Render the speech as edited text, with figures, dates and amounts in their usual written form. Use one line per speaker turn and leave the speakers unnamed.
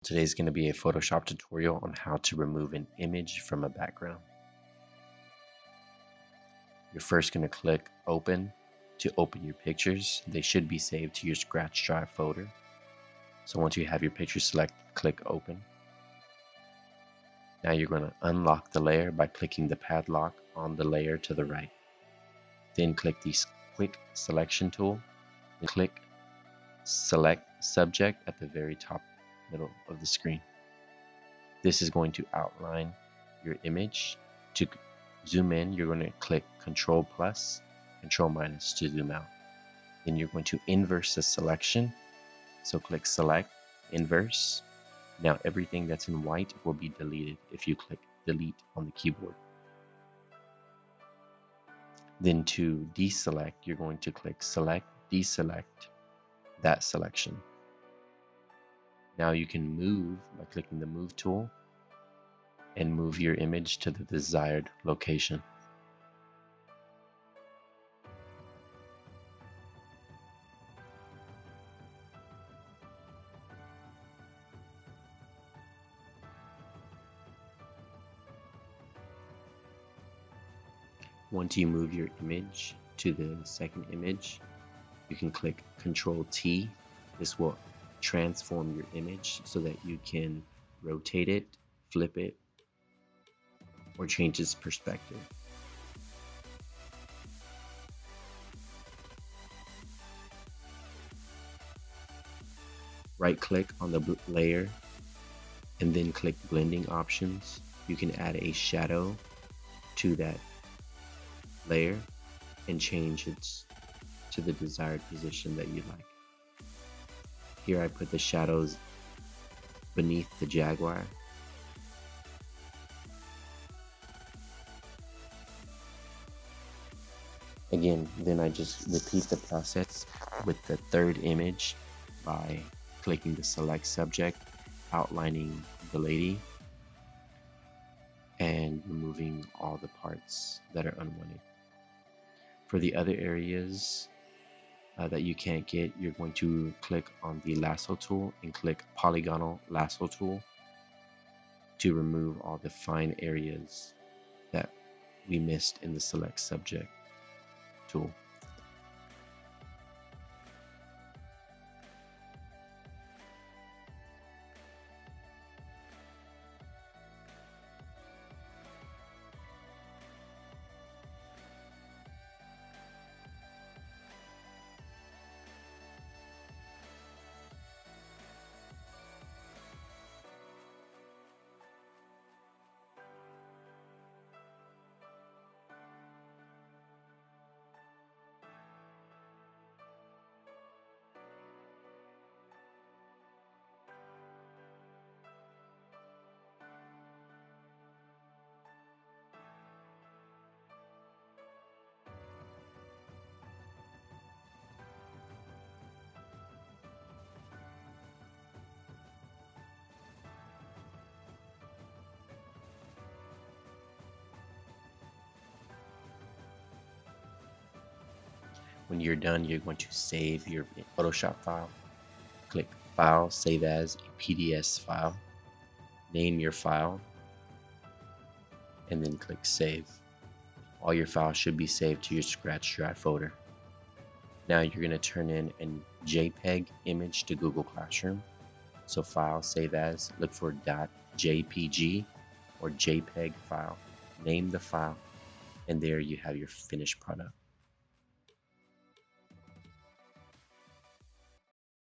Today's going to be a Photoshop tutorial on how to remove an image from a background. You're first going to click Open to open your pictures. They should be saved to your Scratch Drive folder. So once you have your picture selected, click Open. Now you're going to unlock the layer by clicking the padlock on the layer to the right. Then click the Quick Selection tool and click Select Subject at the very top middle of the screen. This is going to outline your image. To zoom in, you're going to click Control plus, Control minus to zoom out. Then you're going to inverse the selection. So click Select, Inverse. Now everything that's in white will be deleted if you click Delete on the keyboard. Then to deselect, you're going to click Select, Deselect that selection. Now you can move by clicking the Move tool and move your image to the desired location. Once you move your image to the second image, you can click Control T. This will transform your image so that you can rotate it, flip it, or change its perspective. Right-click on the layer and then click Blending Options. You can add a shadow to that layer and change it to the desired position that you like. Here I put the shadows beneath the jaguar. Again, then I just repeat the process with the third image by clicking the Select Subject, outlining the lady, and removing all the parts that are unwanted. For the other areas that you can't get, you're going to click on the Lasso tool and click Polygonal Lasso Tool to remove all the fine areas that we missed in the Select Subject tool. When you're done, you're going to save your Photoshop file. Click File, Save As a PDS file. Name your file, and then click Save. All your files should be saved to your Scratch Drive folder. Now you're going to turn in a JPEG image to Google Classroom. So File, Save As, look for .jpg or JPEG file. Name the file, and there you have your finished product.